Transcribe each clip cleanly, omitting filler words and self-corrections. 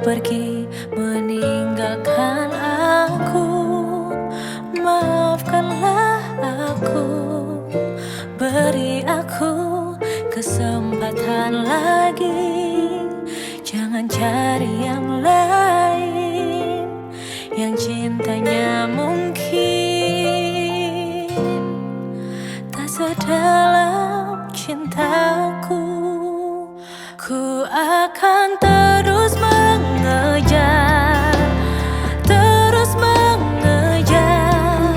pergi meninggalkan aku. Maafkanlah aku, beri aku kesempatan lagi. Jangan cari yang lain yang cintanya mungkin tak sedalam cintaku. Ku akan terus mengejar, terus mengejar,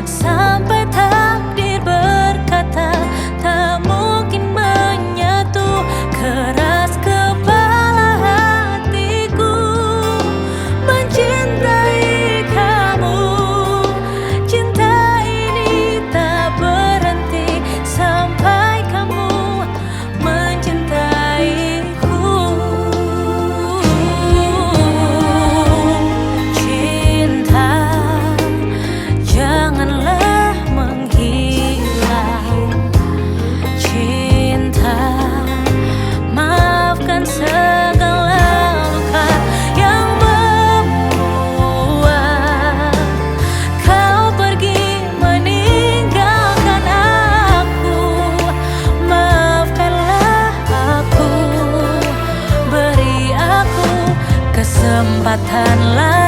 sampai takdir berkata tak mungkin menyatu. Keras kepala hatiku mencintai kamu. Cinta ini tak berhenti sampai kamu mencintaiku. Cinta, janganlah menghilang. Cinta, maafkan segala luka yang membuat kau pergi meninggalkan aku. Maafkanlah aku, beri aku kesempatan lagi.